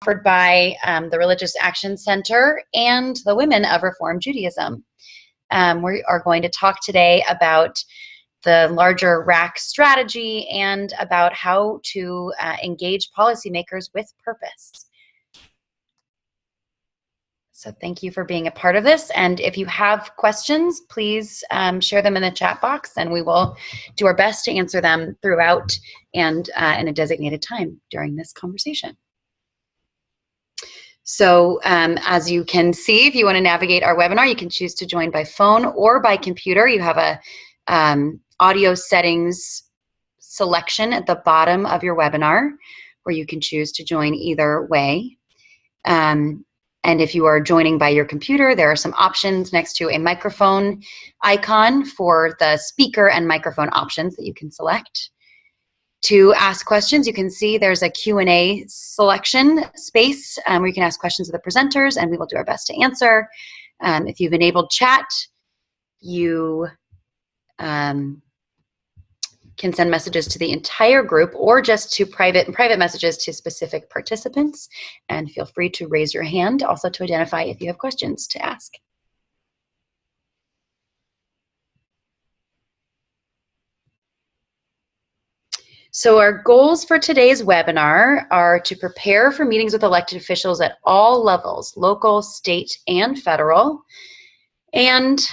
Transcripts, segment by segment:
offered by the Religious Action Center and the Women of Reform Judaism. We are going to talk today about the larger RAC strategy and about how to engage policymakers with purpose. So thank you for being a part of this. And if you have questions, please share them in the chat box, and we will do our best to answer them throughout and in a designated time during this conversation. So as you can see, if you want to navigate our webinar, you can choose to join by phone or by computer. You have a audio settings selection at the bottom of your webinar where you can choose to join either way. And if you are joining by your computer, there are some options next to a microphone icon for the speaker and microphone options that you can select. To ask questions, you can see there's a Q&A selection space where you can ask questions of the presenters, and we will do our best to answer. If you've enabled chat, you can send messages to the entire group or just to private messages to specific participants. And feel free to raise your hand also to identify if you have questions to ask. So our goals for today's webinar are to prepare for meetings with elected officials at all levels, local, state, and federal, and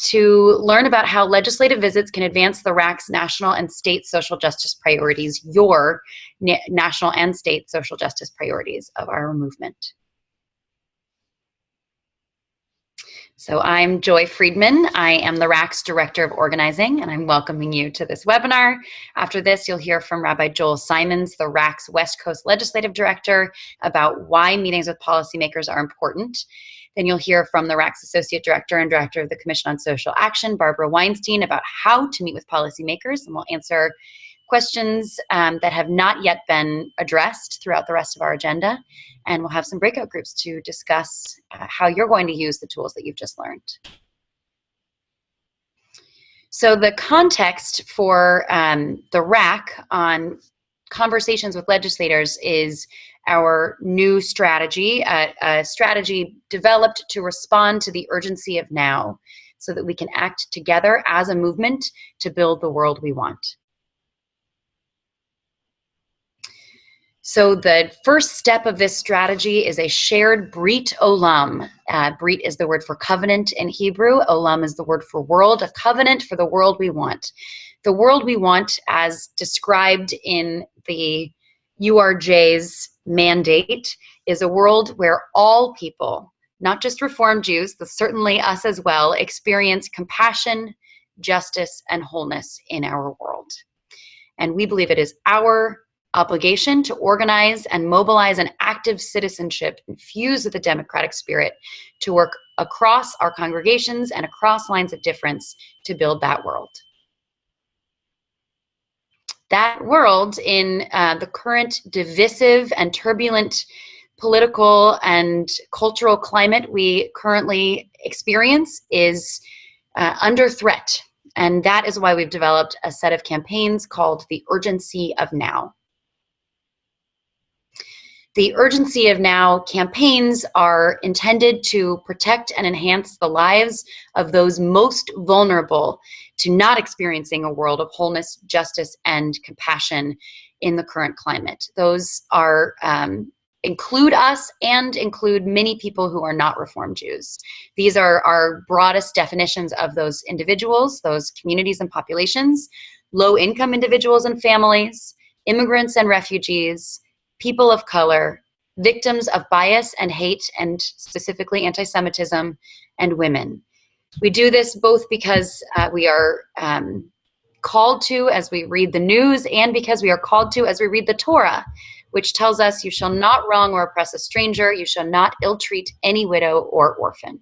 to learn about how legislative visits can advance the RAC's national and state social justice priorities, your national and state social justice priorities of our movement. So I'm Joy Friedman. I am the RAC's Director of Organizing, and I'm welcoming you to this webinar. After this, you'll hear from Rabbi Joel Simons, the RAC's West Coast Legislative Director, about why meetings with policymakers are important. Then you'll hear from the RAC's Associate Director and Director of the Commission on Social Action, Barbara Weinstein, about how to meet with policymakers, and we'll answer questions that have not yet been addressed throughout the rest of our agenda. And we'll have some breakout groups to discuss how you're going to use the tools that you've just learned. So the context for the RAC on conversations with legislators is our new strategy, a strategy developed to respond to the urgency of now so that we can act together as a movement to build the world we want. So the first step of this strategy is a shared Brit Olam. Brit is the word for covenant in Hebrew. Olam is the word for world, a covenant for the world we want. The world we want, as described in the URJ's mandate, is a world where all people, not just Reform Jews, but certainly us as well, experience compassion, justice, and wholeness in our world. And we believe it is our obligation to organize and mobilize an active citizenship infused with the democratic spirit to work across our congregations and across lines of difference to build that world. That world, in the current divisive and turbulent political and cultural climate we currently experience, is under threat. And that is why we've developed a set of campaigns called the Urgency of Now. The Urgency of Now campaigns are intended to protect and enhance the lives of those most vulnerable to not experiencing a world of wholeness, justice, and compassion in the current climate. Those are include us and include many people who are not Reform Jews. These are our broadest definitions of those individuals, those communities and populations: low-income individuals and families, immigrants and refugees, people of color, victims of bias and hate, and specifically anti-Semitism, and women. We do this both because we are called to as we read the news, and because we are called to as we read the Torah, which tells us, "You shall not wrong or oppress a stranger, you shall not ill-treat any widow or orphan."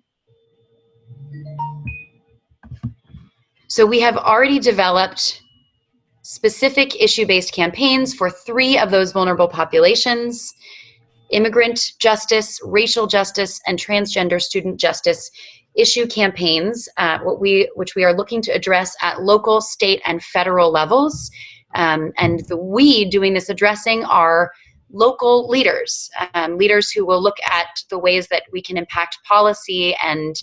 So we have already developed specific issue-based campaigns for 3 of those vulnerable populations: immigrant justice, racial justice, and transgender student justice issue campaigns, which we are looking to address at local, state, and federal levels. And the we doing this addressing are local leaders, leaders who will look at the ways that we can impact policy and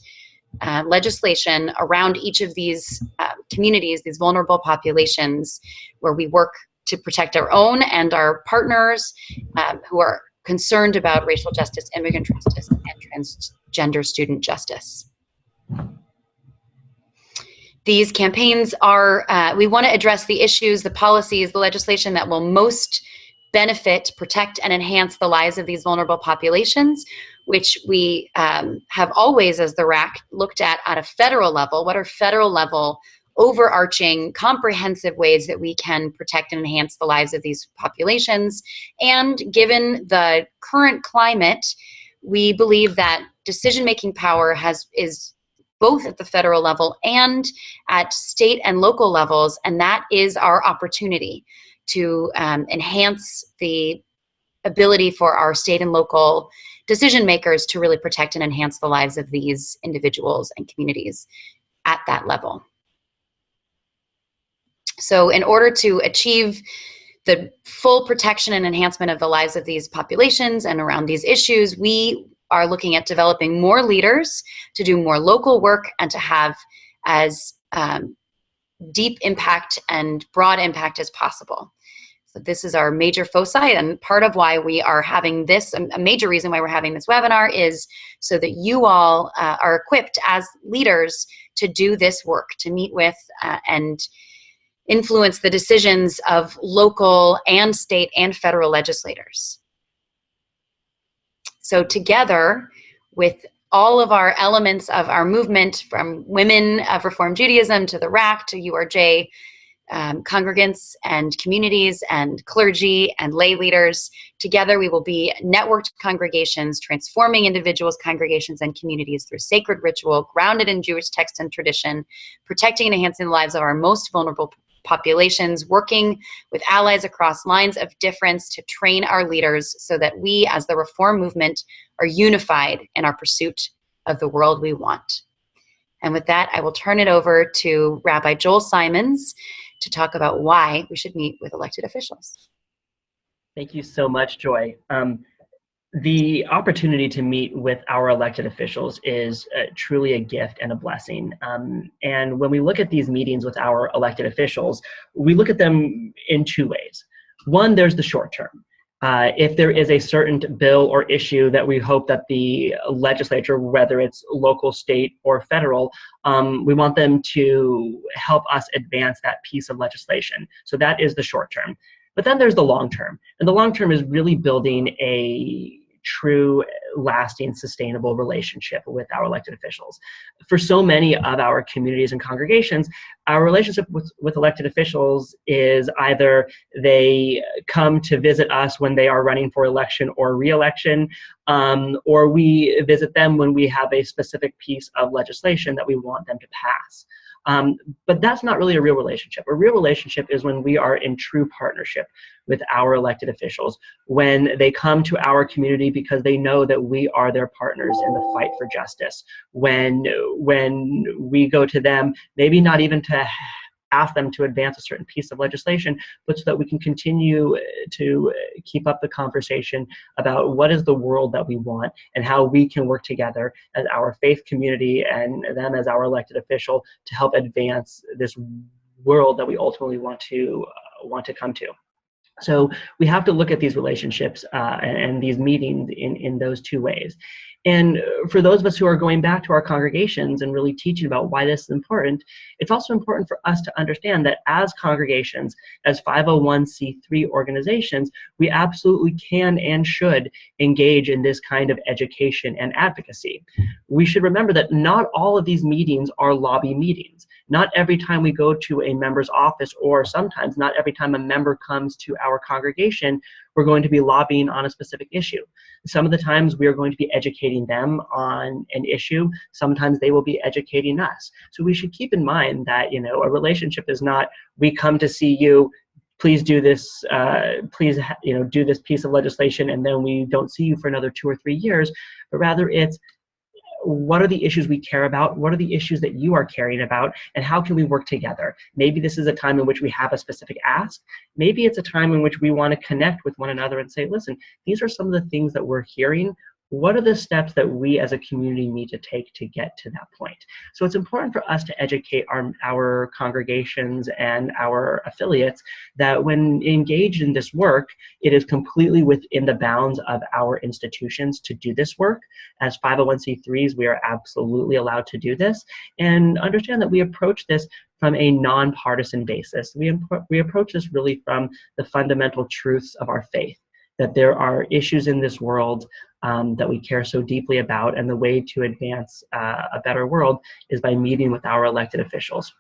legislation around each of these communities, these vulnerable populations, where we work to protect our own and our partners who are concerned about racial justice, immigrant justice, and transgender student justice. These campaigns are, we want to address the issues, the policies, the legislation that will most benefit, protect, and enhance the lives of these vulnerable populations, which we have always, as the RAC, looked at a federal level. What are federal level, overarching, comprehensive ways that we can protect and enhance the lives of these populations? And given the current climate, we believe that decision-making power is both at the federal level and at state and local levels, and that is our opportunity to enhance the ability for our state and local decision makers to really protect and enhance the lives of these individuals and communities at that level. So in order to achieve the full protection and enhancement of the lives of these populations and around these issues, we are looking at developing more leaders to do more local work and to have as deep impact and broad impact as possible. So this is our major foci, and part of why we are having this, a major reason why we're having this webinar, is so that you all are equipped as leaders to do this work, to meet with and influence the decisions of local and state and federal legislators. So together, with all of our elements of our movement, from Women of Reform Judaism to the RAC to URJ, congregants and communities and clergy and lay leaders, together we will be networked congregations, transforming individuals, congregations, and communities through sacred ritual, grounded in Jewish text and tradition, protecting and enhancing the lives of our most vulnerable populations, working with allies across lines of difference to train our leaders so that we, as the Reform movement, are unified in our pursuit of the world we want. And with that, I will turn it over to Rabbi Joel Simons to talk about why we should meet with elected officials. Thank you so much, Joy. The opportunity to meet with our elected officials is truly a gift and a blessing. And when we look at these meetings with our elected officials, we look at them in two ways. One, there's the short term. If there is a certain bill or issue that we hope that the legislature, whether it's local, state, or federal, we want them to help us advance that piece of legislation. So that is the short term. But then there's the long term. And the long term is really building a true, lasting, sustainable relationship with our elected officials. For so many of our communities and congregations, our relationship with elected officials is either they come to visit us when they are running for election or re-election, or we visit them when we have a specific piece of legislation that we want them to pass. But that's not really a real relationship. A real relationship is when we are in true partnership with our elected officials, when they come to our community because they know that we are their partners in the fight for justice, when we go to them, maybe not even to ask them to advance a certain piece of legislation, but so that we can continue to keep up the conversation about what is the world that we want and how we can work together as our faith community and them as our elected official to help advance this world that we ultimately want to come to. So we have to look at these relationships and these meetings in those two ways. And for those of us who are going back to our congregations and really teaching about why this is important, it's also important for us to understand that as congregations, as 501c3 organizations, we absolutely can and should engage in this kind of education and advocacy. We should remember that not all of these meetings are lobby meetings. Not every time we go to a member's office, or sometimes not every time a member comes to our congregation, we're going to be lobbying on a specific issue. Some of the times we are going to be educating them on an issue. Sometimes they will be educating us. So we should keep in mind that, you know, a relationship is not, we come to see you, please do this, please, you know, do this piece of legislation, and then we don't see you for another 2 or 3 years, but rather it's, what are the issues we care about? What are the issues that you are caring about? And how can we work together? Maybe this is a time in which we have a specific ask. Maybe it's a time in which we want to connect with one another and say, listen, these are some of the things that we're hearing. What are the steps that we as a community need to take to get to that point? So it's important for us to educate our congregations and our affiliates that when engaged in this work, it is completely within the bounds of our institutions to do this work. As 501c3s, we are absolutely allowed to do this, and understand that we approach this from a nonpartisan basis. We approach this really from the fundamental truths of our faith, that there are issues in this world that we care so deeply about, and the way to advance a better world is by meeting with our elected officials.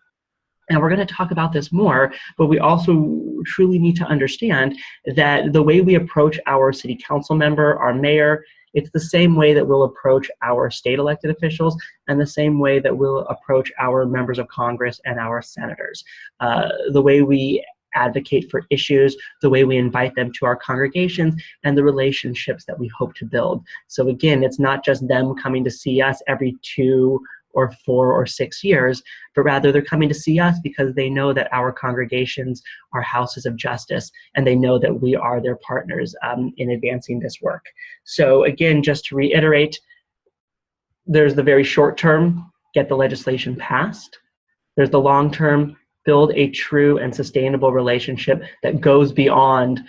And we're going to talk about this more, but we also truly need to understand that the way we approach our city council member, our mayor, it's the same way that we'll approach our state elected officials, and the same way that we'll approach our members of Congress and our senators. The way we advocate for issues, the way we invite them to our congregations, and the relationships that we hope to build. So again, it's not just them coming to see us every 2 or 4 or 6 years, but rather they're coming to see us because they know that our congregations are houses of justice, and they know that we are their partners in advancing this work. So again, just to reiterate, there's the very short term, get the legislation passed. There's the long term, build a true and sustainable relationship that goes beyond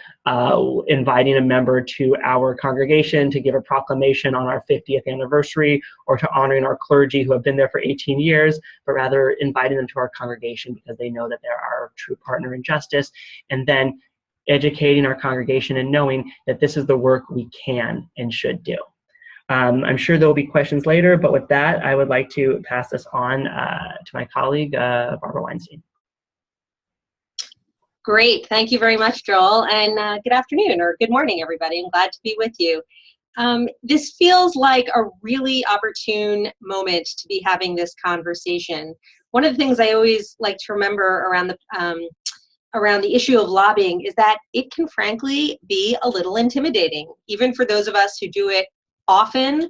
inviting a member to our congregation to give a proclamation on our 50th anniversary, or to honoring our clergy who have been there for 18 years, but rather inviting them to our congregation because they know that they're our true partner in justice, and then educating our congregation and knowing that this is the work we can and should do. I'm sure there will be questions later, but with that, I would like to pass this on to my colleague, Barbara Weinstein. Great. Thank you very much, Joel. And good afternoon or good morning, everybody. I'm glad to be with you. This feels like a really opportune moment to be having this conversation. One of the things I always like to remember around the issue of lobbying is that it can frankly be a little intimidating, even for those of us who do it often.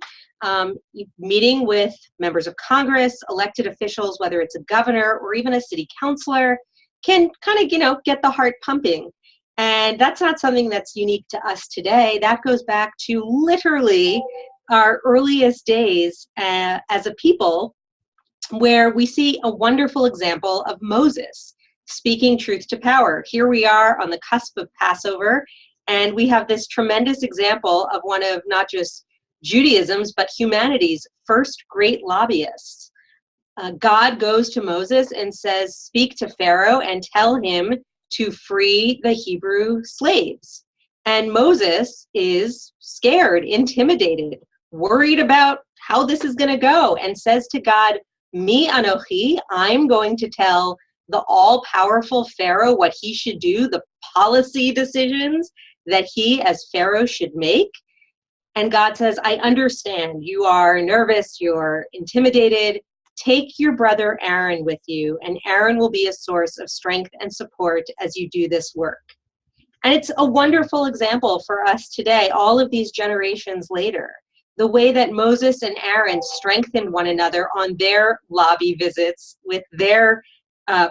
Meeting with members of Congress, elected officials, whether it's a governor or even a city councilor, can kind of, get the heart pumping. And that's not something that's unique to us today. That goes back to literally our earliest days as a people, where we see a wonderful example of Moses speaking truth to power. Here we are on the cusp of Passover, and we have this tremendous example of one of not just Judaism's, but humanity's first great lobbyists. God goes to Moses and says, speak to Pharaoh and tell him to free the Hebrew slaves. And Moses is scared, intimidated, worried about how this is going to go, and says to God, Mi Anochi, I'm going to tell the all-powerful Pharaoh what he should do, the policy decisions that he as Pharaoh should make. And God says, I understand. You are nervous, you're intimidated. Take your brother Aaron with you, and Aaron will be a source of strength and support as you do this work. And it's a wonderful example for us today, all of these generations later. The way that Moses and Aaron strengthened one another on their lobby visits with their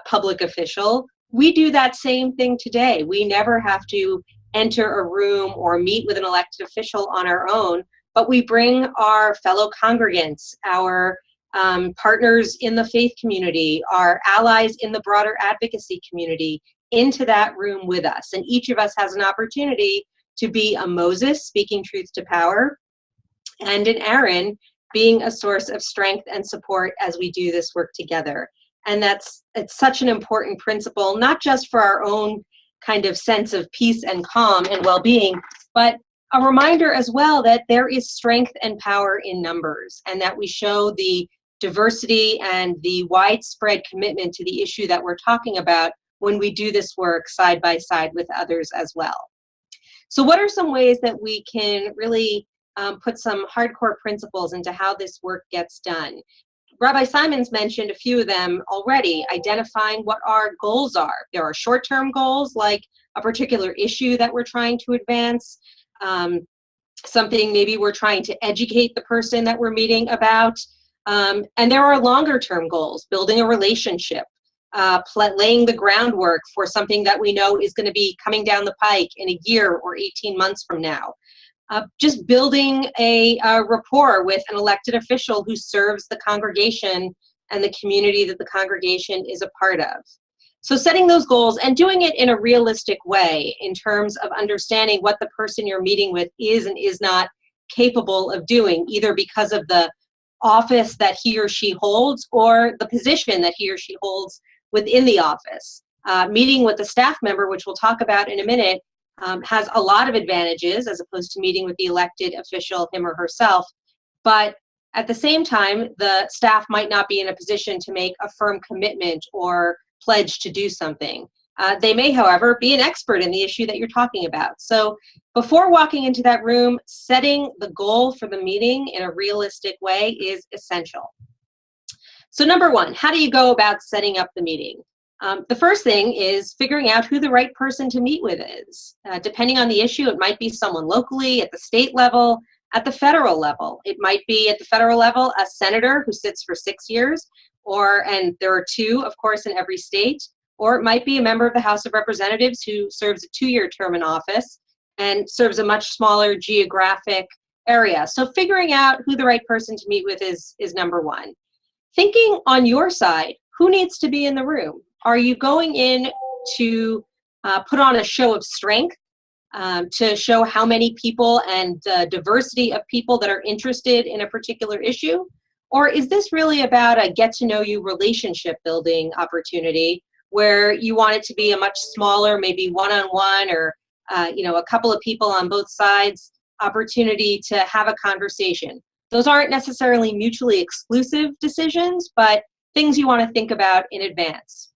public official, we do that same thing today. We never have to enter a room or meet with an elected official on our own, but we bring our fellow congregants, our partners in the faith community, our allies in the broader advocacy community into that room with us. And each of us has an opportunity to be a Moses speaking truth to power, and an Aaron being a source of strength and support as we do this work together. And it's such an important principle, not just for our own kind of sense of peace and calm and well-being, but a reminder as well that there is strength and power in numbers, and that we show the diversity and the widespread commitment to the issue that we're talking about when we do this work side by side with others as well. So what are some ways that we can really put some hardcore principles into how this work gets done? Rabbi Simons mentioned a few of them already, identifying what our goals are. There are short-term goals, like a particular issue that we're trying to advance. something maybe we're trying to educate the person that we're meeting about. And there are longer term goals, building a relationship, laying the groundwork for something that we know is going to be coming down the pike in a year or 18 months from now. Just building a rapport with an elected official who serves the congregation and the community that the congregation is a part of. So setting those goals and doing it in a realistic way in terms of understanding what the person you're meeting with is and is not capable of doing, either because of the office that he or she holds or the position that he or she holds within the office. Meeting with a staff member, which we'll talk about in a minute, has a lot of advantages as opposed to meeting with the elected official, him or herself. But at the same time, the staff might not be in a position to make a firm commitment or pledge to do something. They may, however, be an expert in the issue that you're talking about. So before walking into that room, setting the goal for the meeting in a realistic way is essential. So number one, how do you go about setting up the meeting? The first thing is figuring out who the right person to meet with is. Depending on the issue, it might be someone locally, at the state level, at the federal level. It might be at the federal level, a senator who sits for 6 years, and there are 2, of course, in every state, or it might be a member of the House of Representatives who serves a 2-year term in office and serves a much smaller geographic area. So figuring out who the right person to meet with is number one. Thinking on your side, who needs to be in the room? Are you going in to put on a show of strength, to show how many people and the diversity of people that are interested in a particular issue? Or is this really about a get-to-know-you relationship building opportunity where you want it to be a much smaller, maybe one-on-one or a couple of people on both sides opportunity to have a conversation? Those aren't necessarily mutually exclusive decisions, but things you want to think about in advance.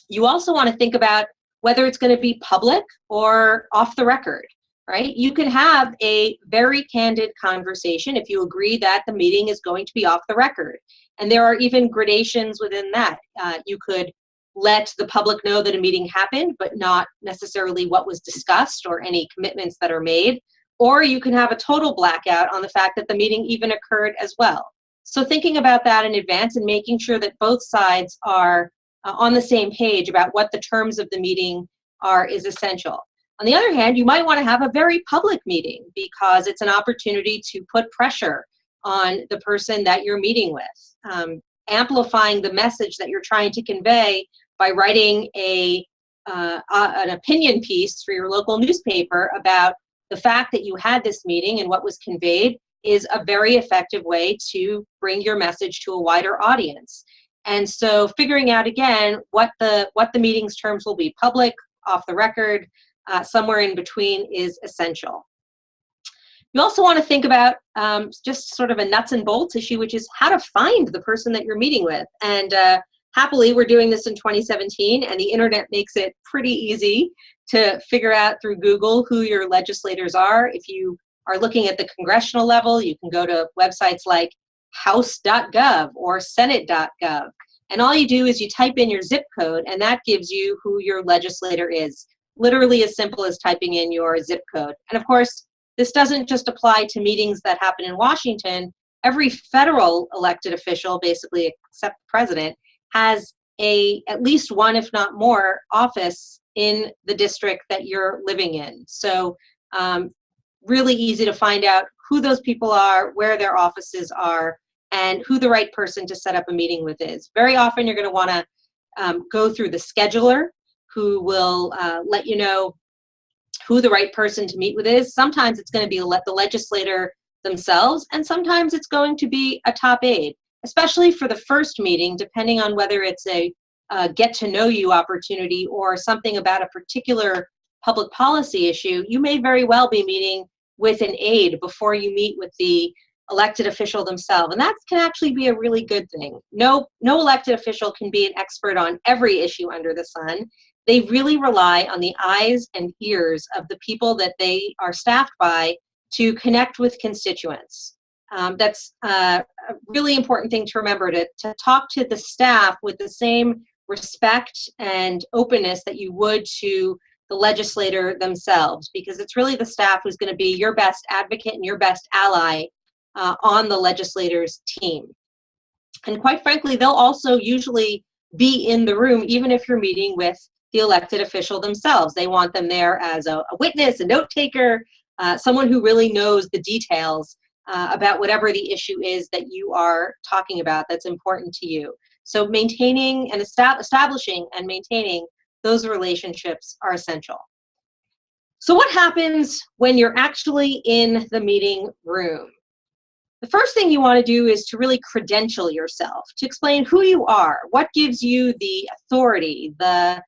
You also want to think about whether it's going to be public or off the record, right? You can have a very candid conversation if you agree that the meeting is going to be off the record. And there are even gradations within that. You could let the public know that a meeting happened, but not necessarily what was discussed or any commitments that are made. Or you can have a total blackout on the fact that the meeting even occurred as well. So thinking about that in advance and making sure that both sides are on the same page about what the terms of the meeting are is essential. On the other hand, you might want to have a very public meeting because it's an opportunity to put pressure on the person that you're meeting with, amplifying the message that you're trying to convey by writing an opinion piece for your local newspaper about the fact that you had this meeting and what was conveyed is a very effective way to bring your message to a wider audience. And so figuring out, again, what the meeting's terms will be, public, off the record, somewhere in between, is essential. You also want to think about just sort of a nuts and bolts issue, which is how to find the person that you're meeting with. And happily, we're doing this in 2017, and the internet makes it pretty easy to figure out through Google who your legislators are. If you are looking at the congressional level, you can go to websites like house.gov or senate.gov. And all you do is you type in your zip code, and that gives you who your legislator is. Literally as simple as typing in your zip code. And of course, this doesn't just apply to meetings that happen in Washington. Every federal elected official, basically except the president, has at least one, if not more, office in the district that you're living in. So really easy to find out who those people are, where their offices are, and who the right person to set up a meeting with is. Very often you're going to want to go through the scheduler, who will let you know who the right person to meet with is. Sometimes it's going to be the legislator themselves, and sometimes it's going to be a top aide, especially for the first meeting, depending on whether it's a get-to-know-you opportunity or something about a particular public policy issue. You may very well be meeting with an aide before you meet with the elected official themselves, and that can actually be a really good thing. No elected official can be an expert on every issue under the sun. They really rely on the eyes and ears of the people that they are staffed by to connect with constituents. That's a really important thing to remember, to talk to the staff with the same respect and openness that you would to the legislator themselves, because it's really the staff who's going to be your best advocate and your best ally on the legislator's team. And quite frankly, they'll also usually be in the room, even if you're meeting with the elected official themselves. They want them there as a witness, a note taker, someone who really knows the details about whatever the issue is that you are talking about that's important to you. So maintaining and establishing and maintaining those relationships are essential. So what happens when you're actually in the meeting room? The first thing you want to do is to really credential yourself, to explain who you are, what gives you the authority, the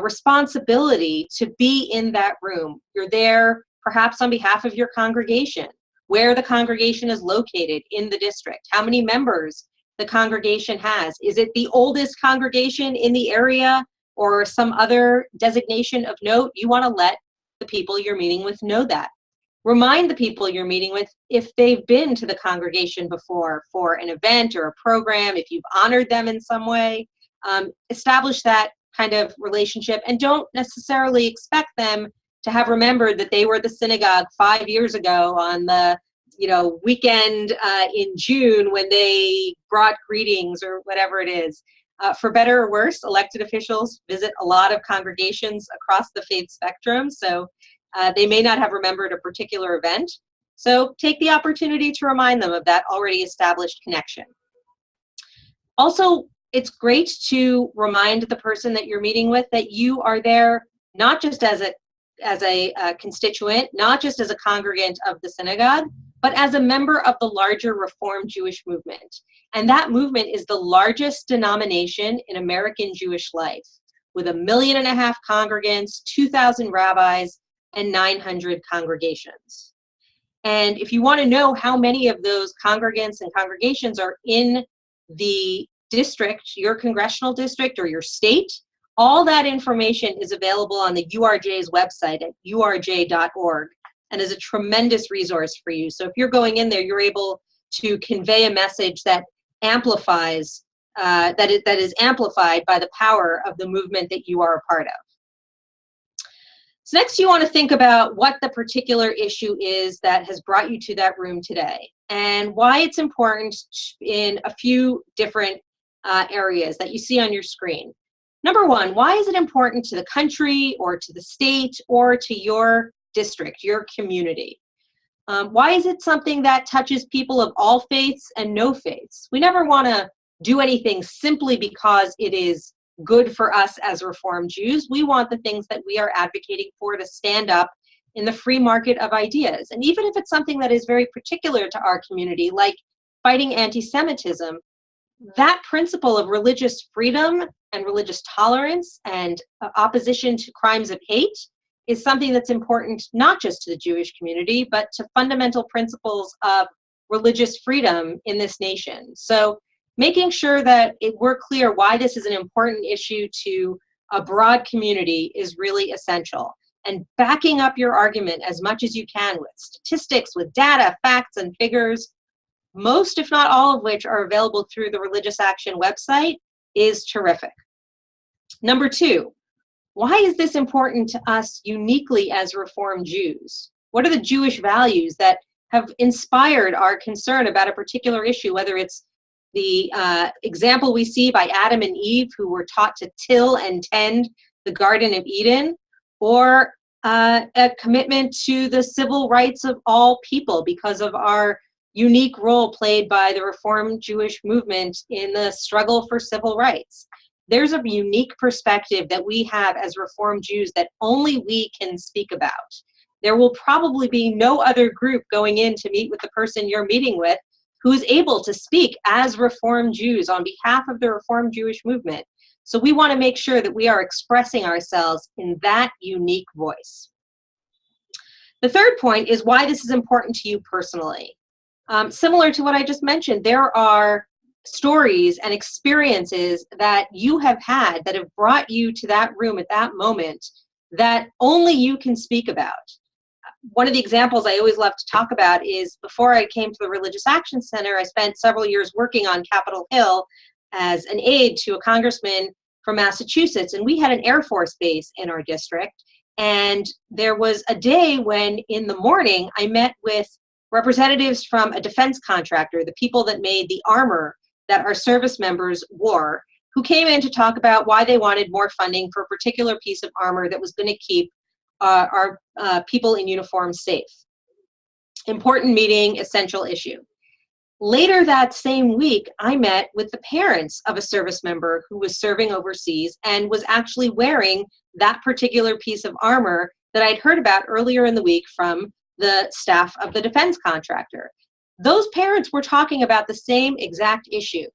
responsibility to be in that room. You're there perhaps on behalf of your congregation, where the congregation is located in the district, how many members the congregation has. Is it the oldest congregation in the area or some other designation of note? You want to let the people you're meeting with know that. Remind the people you're meeting with if they've been to the congregation before for an event or a program, if you've honored them in some way. Establish that kind of relationship, and don't necessarily expect them to have remembered that they were at the synagogue 5 years ago on the weekend in June when they brought greetings or whatever it is. For better or worse, elected officials visit a lot of congregations across the faith spectrum, so they may not have remembered a particular event. So take the opportunity to remind them of that already established connection. Also, it's great to remind the person that you're meeting with that you are there not just as a constituent, not just as a congregant of the synagogue, but as a member of the larger Reformed Jewish movement. And that movement is the largest denomination in American Jewish life, with 1.5 million congregants, 2,000 rabbis, and 900 congregations. And if you want to know how many of those congregants and congregations are in the district, your congressional district or your state, all that information is available on the URJ's website at urj.org and is a tremendous resource for you. So if you're going in there, you're able to convey a message that amplifies, that is amplified by the power of the movement that you are a part of. So next you want to think about what the particular issue is that has brought you to that room today and why it's important in a few different areas that you see on your screen. Number one, why is it important to the country or to the state or to your district, your community? Why is it something that touches people of all faiths and no faiths? We never want to do anything simply because it is good for us as Reformed Jews. We want the things that we are advocating for to stand up in the free market of ideas. And even if it's something that is very particular to our community, like fighting anti-Semitism, that principle of religious freedom and religious tolerance and opposition to crimes of hate is something that's important not just to the Jewish community, but to fundamental principles of religious freedom in this nation. So making sure that we're clear why this is an important issue to a broad community is really essential. And backing up your argument as much as you can with statistics, with data, facts, and figures, most, if not all of which are available through the Religious Action website, is terrific. Number two, why is this important to us uniquely as Reformed Jews? What are the Jewish values that have inspired our concern about a particular issue, whether it's the example we see by Adam and Eve, who were taught to till and tend the Garden of Eden, or a commitment to the civil rights of all people because of our unique role played by the Reformed Jewish movement in the struggle for civil rights. There's a unique perspective that we have as Reformed Jews that only we can speak about. There will probably be no other group going in to meet with the person you're meeting with who is able to speak as Reformed Jews on behalf of the Reformed Jewish movement. So we want to make sure that we are expressing ourselves in that unique voice. The third point is why this is important to you personally. Similar to what I just mentioned, there are stories and experiences that you have had that have brought you to that room at that moment that only you can speak about. One of the examples I always love to talk about is before I came to the Religious Action Center, I spent several years working on Capitol Hill as an aide to a congressman from Massachusetts, and we had an Air Force base in our district. And there was a day when in the morning I met with representatives from a defense contractor, the people that made the armor that our service members wore, who came in to talk about why they wanted more funding for a particular piece of armor that was going to keep our people in uniform safe. Important meeting, essential issue. Later that same week, I met with the parents of a service member who was serving overseas and was actually wearing that particular piece of armor that I'd heard about earlier in the week from the staff of the defense contractor. Those parents were talking about the same exact issue,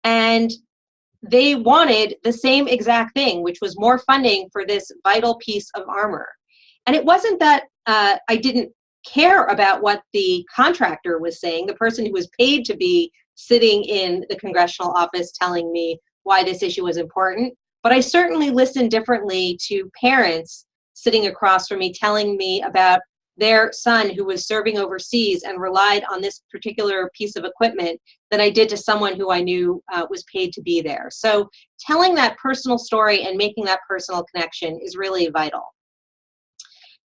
and they wanted the same exact thing, which was more funding for this vital piece of armor. And it wasn't that I didn't care about what the contractor was saying, the person who was paid to be sitting in the congressional office telling me why this issue was important, but I certainly listened differently to parents sitting across from me telling me about their son who was serving overseas and relied on this particular piece of equipment than I did to someone who I knew was paid to be there. So telling that personal story and making that personal connection is really vital.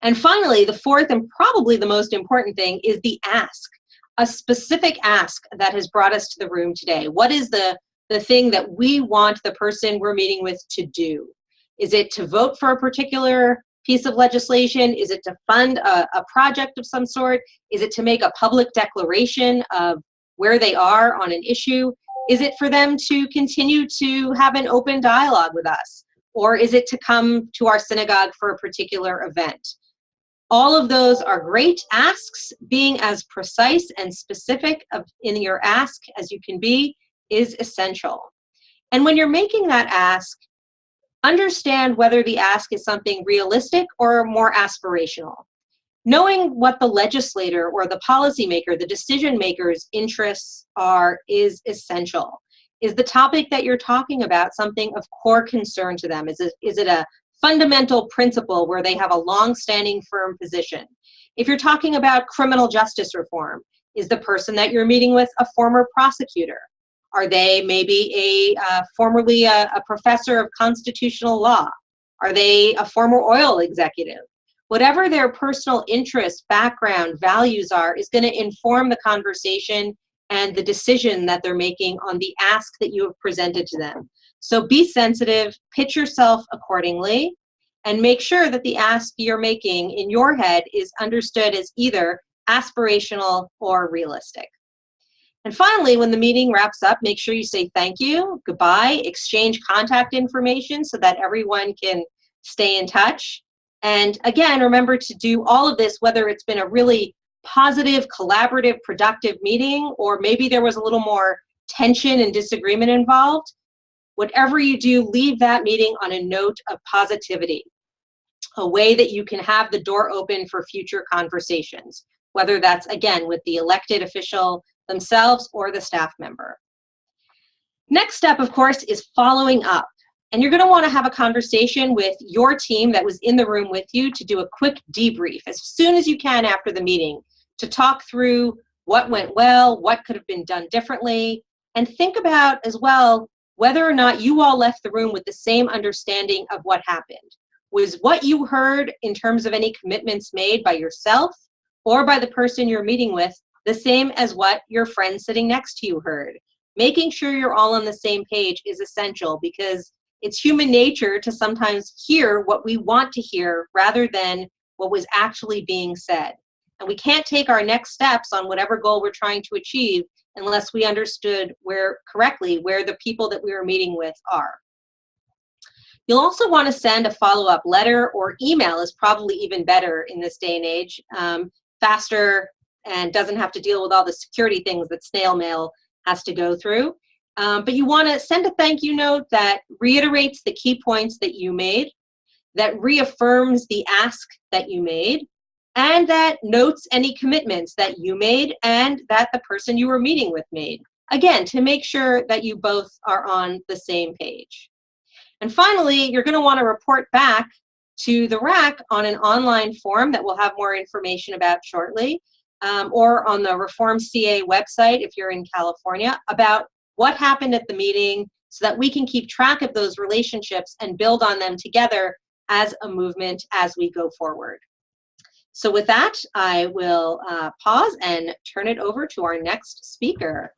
And finally, the fourth and probably the most important thing is the ask, a specific ask that has brought us to the room today. What is the thing that we want the person we're meeting with to do? Is it to vote for a particular piece of legislation? Is it to fund a project of some sort? Is it to make a public declaration of where they are on an issue? Is it for them to continue to have an open dialogue with us? Or is it to come to our synagogue for a particular event? All of those are great asks. Being as precise and specific in your ask as you can be is essential. And when you're making that ask, understand whether the ask is something realistic or more aspirational. Knowing what the legislator or the policymaker, the decision maker's interests are, is essential. Is the topic that you're talking about something of core concern to them? Is it a fundamental principle where they have a long-standing firm position? If you're talking about criminal justice reform, is the person that you're meeting with a former prosecutor? Are they maybe formerly a professor of constitutional law? Are they a former oil executive? Whatever their personal interests, background, values are is going to inform the conversation and the decision that they're making on the ask that you have presented to them. So be sensitive, pitch yourself accordingly, and make sure that the ask you're making in your head is understood as either aspirational or realistic. And finally, when the meeting wraps up, make sure you say thank you, goodbye, exchange contact information so that everyone can stay in touch. And again, remember to do all of this, whether it's been a really positive, collaborative, productive meeting, or maybe there was a little more tension and disagreement involved. Whatever you do, leave that meeting on a note of positivity, a way that you can have the door open for future conversations, whether that's, again, with the elected official themselves or the staff member. Next step, of course, is following up. And you're going to want to have a conversation with your team that was in the room with you to do a quick debrief as soon as you can after the meeting to talk through what went well, what could have been done differently, and think about as well whether or not you all left the room with the same understanding of what happened. Was what you heard in terms of any commitments made by yourself or by the person you're meeting with the same as what your friend sitting next to you heard? Making sure you're all on the same page is essential because it's human nature to sometimes hear what we want to hear rather than what was actually being said. And we can't take our next steps on whatever goal we're trying to achieve unless we understood where the people that we were meeting with are. You'll also want to send a follow-up letter, or email is probably even better in this day and age, faster and doesn't have to deal with all the security things that snail mail has to go through. But you want to send a thank you note that reiterates the key points that you made, that reaffirms the ask that you made, and that notes any commitments that you made and that the person you were meeting with made. Again, to make sure that you both are on the same page. And finally, you're going to want to report back to the RAC on an online form that we'll have more information about shortly, or on the Reform CA website if you're in California, about what happened at the meeting so that we can keep track of those relationships and build on them together as a movement as we go forward. So with that, I will pause and turn it over to our next speaker.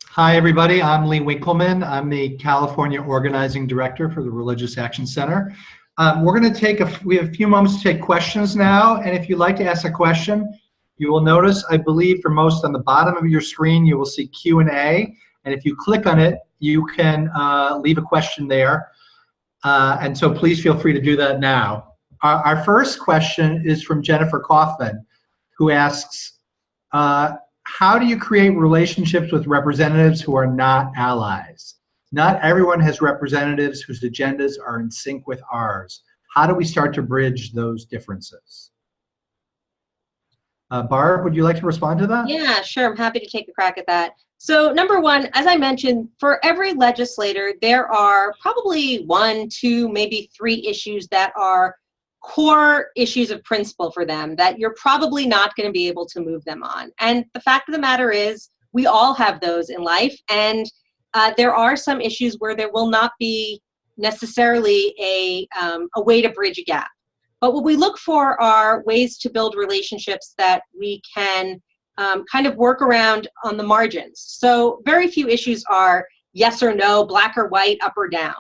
Hi, everybody. I'm Lee Winkleman. I'm the California Organizing Director for the Religious Action Center. We're going to we have a few moments to take questions now, and if you'd like to ask a question, you will notice, I believe for most on the bottom of your screen, you will see Q&A, and if you click on it, you can leave a question there, and so please feel free to do that now. Our first question is from Jennifer Kaufman, who asks, how do you create relationships with representatives who are not allies? Not everyone has representatives whose agendas are in sync with ours. How do we start to bridge those differences? Barb, would you like to respond to that? Yeah, sure. I'm happy to take a crack at that. So number one, as I mentioned, for every legislator, there are probably 1, 2, maybe 3 issues that are core issues of principle for them that you're probably not going to be able to move them on. And the fact of the matter is, we all have those in life, and there are some issues where there will not be necessarily a way to bridge a gap. But what we look for are ways to build relationships that we can kind of work around on the margins. So very few issues are yes or no, black or white, up or down.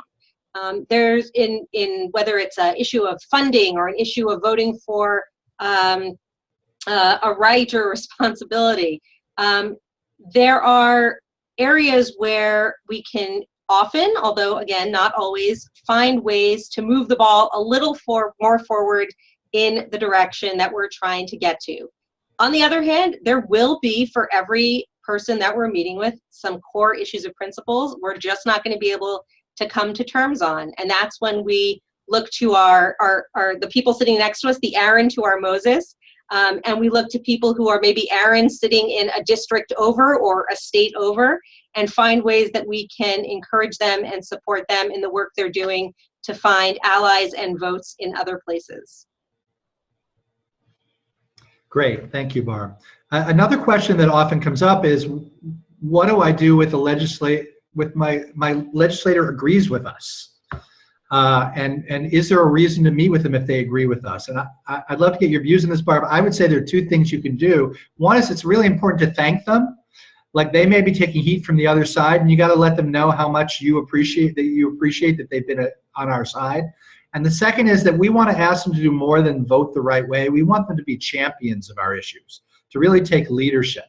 There's in whether it's an issue of funding or an issue of voting for a right or responsibility, there are areas where we can often, although again not always, find ways to move the ball a little more forward in the direction that we're trying to get to. On the other hand, there will be, for every person that we're meeting with, some core issues of principles we're just not going to be able to come to terms on. And that's when we look to the people sitting next to us, the Aaron to our Moses, and we look to people who are maybe Aaron sitting in a district over or a state over, and find ways that we can encourage them and support them in the work they're doing to find allies and votes in other places. Great, thank you, Barb. Another question that often comes up is, what do I do with my legislator agrees with us? And is there a reason to meet with them if they agree with us? And I'd love to get your views on this, Barb. I would say there are 2 things you can do. One is it's really important to thank them. Like, they may be taking heat from the other side, and you got to let them know how much you appreciate that they've been on our side. And the second is that we want to ask them to do more than vote the right way. We want them to be champions of our issues, to really take leadership.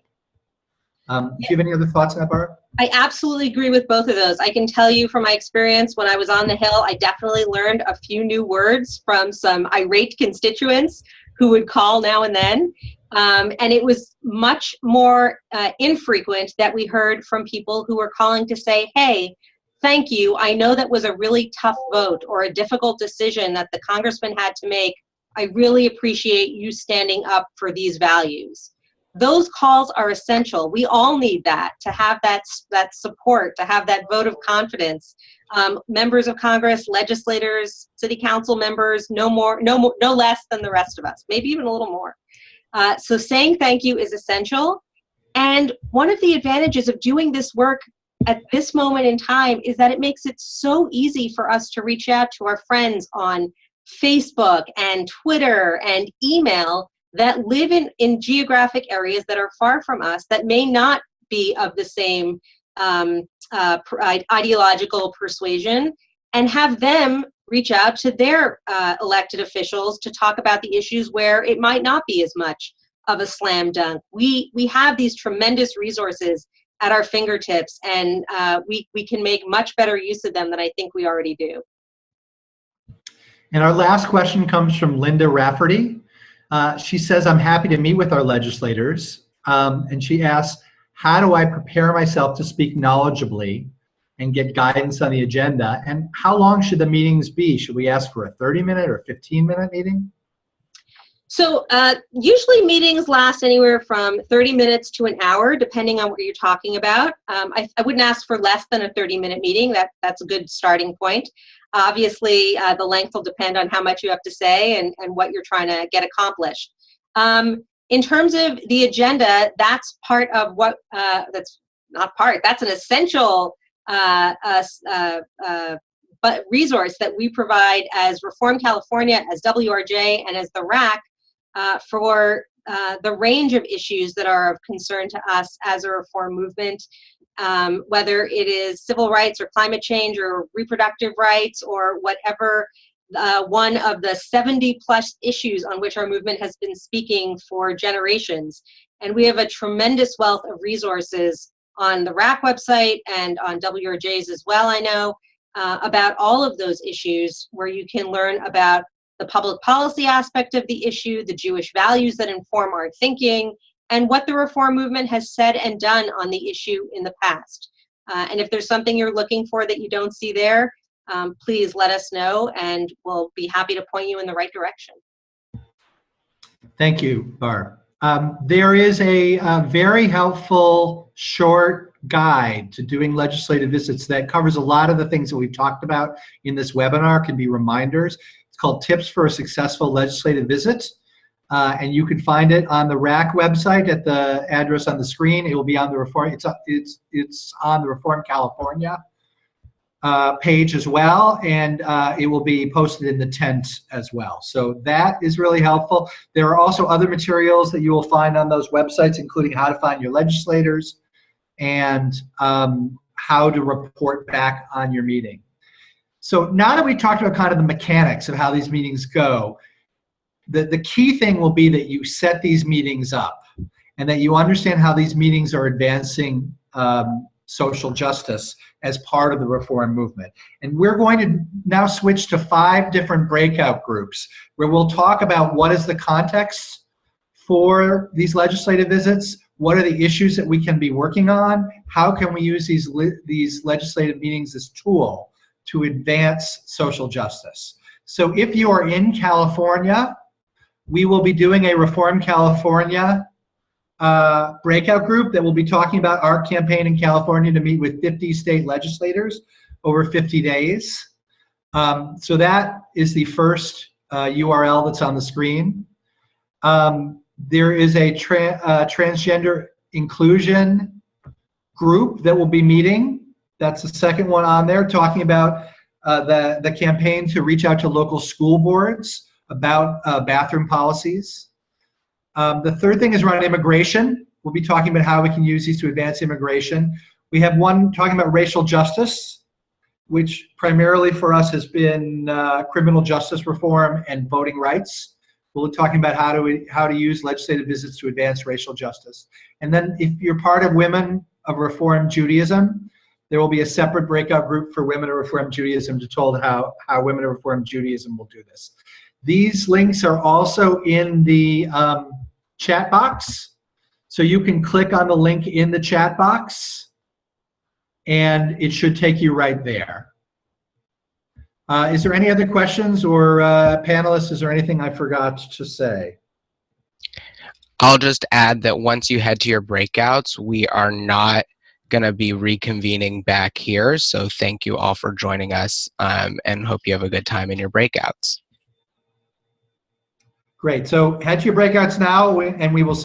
Do you have any other thoughts on that, Barb? I absolutely agree with both of those. I can tell you from my experience when I was on the Hill, I definitely learned a few new words from some irate constituents who would call now and then. And it was much more infrequent that we heard from people who were calling to say, hey, thank you. I know that was a really tough vote or a difficult decision that the congressman had to make. I really appreciate you standing up for these values. Those calls are essential. We all need that, to have that support, to have that vote of confidence. Members of Congress, legislators, city council members, no less than the rest of us, maybe even a little more. So saying thank you is essential. And one of the advantages of doing this work at this moment in time is that it makes it so easy for us to reach out to our friends on Facebook and Twitter and email that live in geographic areas that are far from us, that may not be of the same ideological persuasion, and have them reach out to their elected officials to talk about the issues where it might not be as much of a slam dunk. We have these tremendous resources at our fingertips, and we can make much better use of them than I think we already do. And our last question comes from Linda Rafferty. She says, I'm happy to meet with our legislators. And she asks, how do I prepare myself to speak knowledgeably and get guidance on the agenda? And how long should the meetings be? Should we ask for a 30-minute or 15-minute meeting? So usually meetings last anywhere from 30 minutes to an hour, depending on what you're talking about. I wouldn't ask for less than a 30-minute meeting. That's a good starting point. Obviously, the length will depend on how much you have to say and what you're trying to get accomplished. In terms of the agenda, that's part of what that's that's an essential but resource that we provide as Reform California, as WRJ, and as the RAC for the range of issues that are of concern to us as a reform movement, whether it is civil rights or climate change or reproductive rights or whatever one of the 70+ issues on which our movement has been speaking for generations. And we have a tremendous wealth of resources on the RAC website and on WRJ's as well, I know, about all of those issues, where you can learn about the public policy aspect of the issue, the Jewish values that inform our thinking, and what the reform movement has said and done on the issue in the past. And if there's something you're looking for that you don't see there, please let us know, and we'll be happy to point you in the right direction. Thank you, Barb. There is a very helpful short guide to doing legislative visits that covers a lot of the things that we've talked about in this webinar, can be reminders. It's called Tips for a Successful Legislative Visit. And you can find it on the RAC website at the address on the screen. It will be on the Reform, it's on the Reform California page as well, and it will be posted in the tent as well. So that is really helpful. There are also other materials that you will find on those websites, including how to find your legislators and how to report back on your meeting. So now that we talked about kind of the mechanics of how these meetings go, the key thing will be that you set these meetings up and that you understand how these meetings are advancing social justice as part of the reform movement. And we're going to now switch to 5 different breakout groups where we'll talk about what is the context for these legislative visits, what are the issues that we can be working on, how can we use these legislative meetings as a tool to advance social justice. So if you are in California, we will be doing a Reform California breakout group that will be talking about our campaign in California to meet with 50 state legislators over 50 days. So that is the first URL that's on the screen. There is a transgender inclusion group that will be meeting. That's the second one on there, talking about the campaign to reach out to local school boards about bathroom policies. The third thing is around immigration. We'll be talking about how we can use these to advance immigration. We have one talking about racial justice, which primarily for us has been criminal justice reform and voting rights. We'll be talking about how to use legislative visits to advance racial justice. And then if you're part of Women of Reform Judaism, there will be a separate breakout group for Women of Reform Judaism to told how Women of Reform Judaism will do this. These links are also in the chat box. So you can click on the link in the chat box and it should take you right there. Is there any other questions, or panelists, is there anything I forgot to say? I'll just add that once you head to your breakouts, we are not going to be reconvening back here. So thank you all for joining us, and hope you have a good time in your breakouts. Great. So head to your breakouts now, and we will